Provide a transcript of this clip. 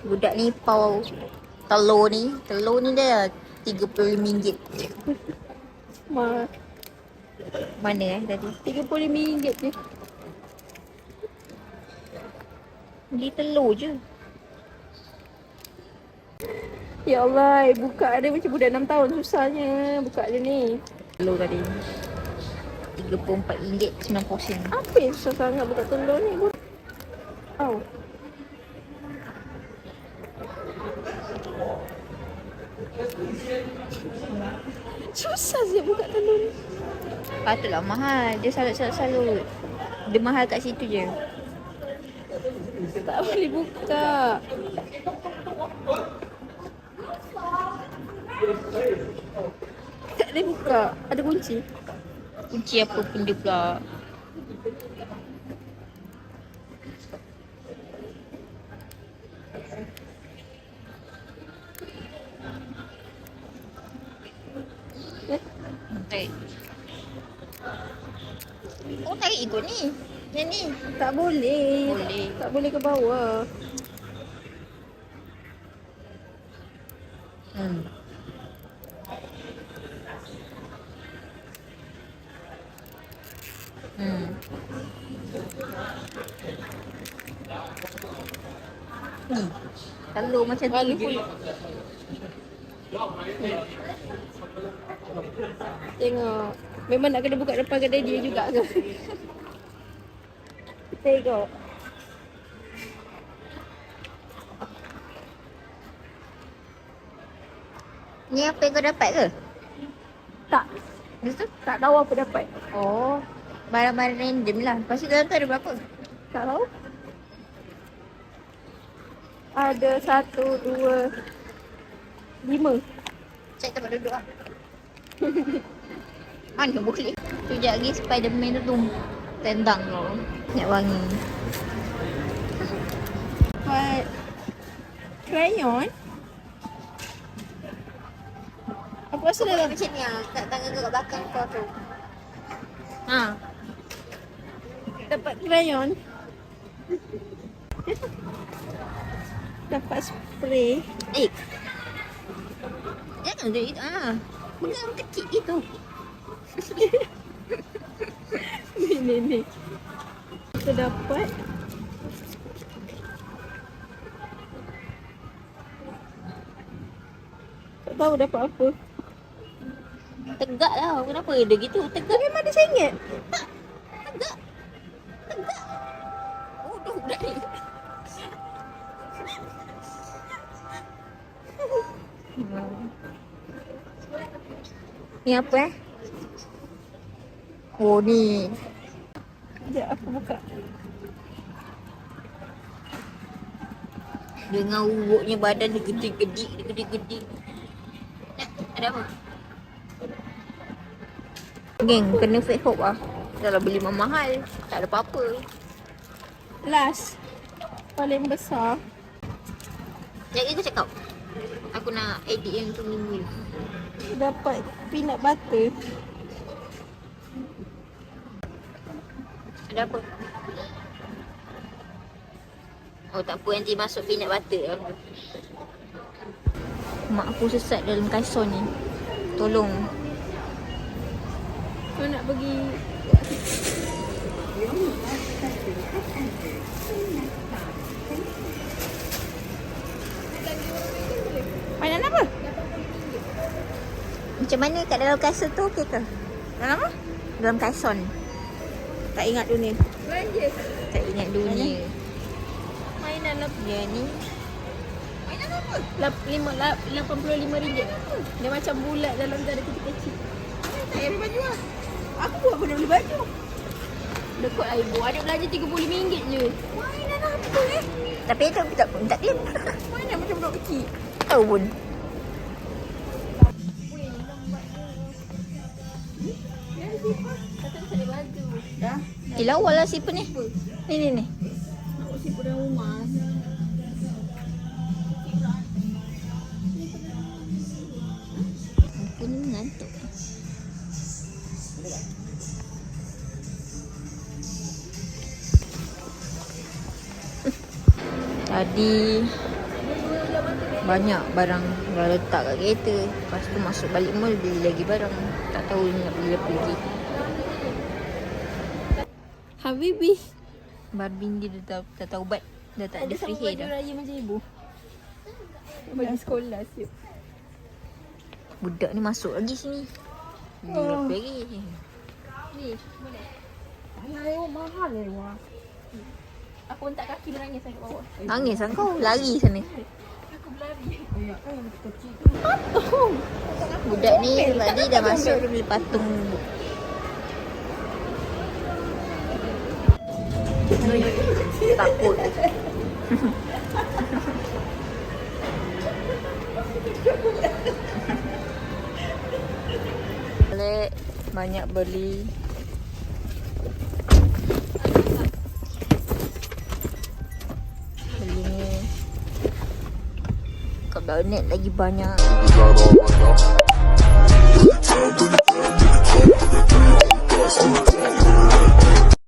Budak ni pau telur ni. Telur ni dia RM35. Mana tadi? RM35 je. Beli telur je. Ya Allah, buka dia macam budak 6 tahun susahnya buka dia ni. Telur tadi RM34.90. Apa yang susah sangat buka telur ni? Oh. Susah je buka telur ni. Patutlah mahal. Dia salut. Dia mahal kat situ je. Tak boleh buka. Tak boleh buka. Ada kunci. Kunci apa benda pula. Tarik. Oh, tarik ikut ni. Yang ni. Tak boleh. Boleh. Tak boleh ke bawah. Ni. Telur macam tu je. Tengok. Memang nak kena buka depan kedai dia juga ke? Tengok. Ni apa yang kau dapat ke? Tak. Betul? Tak tahu apa dapat. Oh. Barang-barang random lah. Lepas tu dalam tu ada berapa? Tak tahu. Ada 1, 2, 5. Cek tempat duduk lah. Mana boleh? Sekejap lagi Spiderman tu tendang kau. Nak wangi. Buat crayon. Apa rasa dalam? Macam ni lah. Kat tangan kau kat belakang kau tu. Ha. Dapat crayon. Dapat spray. Jangan dia itu. Pegang kecil itu. Ni. Kita dapat tak tahu dapat apa. Tegak lah. Kenapa dia gitu? Tegak. Memang dia sengit. Tegak. Bodoh budak ni. Ni apa Oh ni. Sekejap aku buka. Dengan urutnya badan dia gede-gede. Ada apa? Geng, kena fake hope lah. Dah lah beli mahal. Tak ada apa-apa. Last. Paling besar. Sekejap lagi kau cakap. Aku nak edit yang tu minggu ni. Dapat peanut butter. Ada apa? Oh tak apa, nanti masuk peanut butter. Mak aku sesat dalam kaison ni. Tolong. Kau nak pergi mainan apa? Macam mana kat dalam kaison tu okey ke? Dalam apa? Dalam kaison. Tak ingat dunia. Belanja. Tak ingat dunia. Mainan apa? Dia ni Mainan apa? RM85. Dia macam bulat dalam tu ada kecil-kecil. Tak payah beli baju lah. Aku buat apa nak beli baju? Dekut lah ibu. Adik belanja RM35 je. Mainan apa tapi tu tak minta claim. Mainan macam budak kecil. Tahu pun. Dah. Lawa lah siput ni. Ni. Nak siput dalam rumah. Aku ni mengantuk. Tadi Banyak barang dah letak kat kereta. Lepas tu masuk balik mall beli lagi barang. Tak tahu nak beli apa lagi. Habibi. Barbie dia dah tahu ubat. Dah tak ada free hair baju dah. raya macam ibu. Baju sekolah siap. Budak ni masuk lagi sini. Beli apa lagi? Ni, boleh. Ayah, mahal wah. Aku hentak kaki dia nangis kat bawah. Nangis kan kau? Lari sana. Aku berlari. Budak ni tadi dah masuk dia beli patung. Takut. Balik banyak beli. Beli ni. Kat Baunet lagi banyak.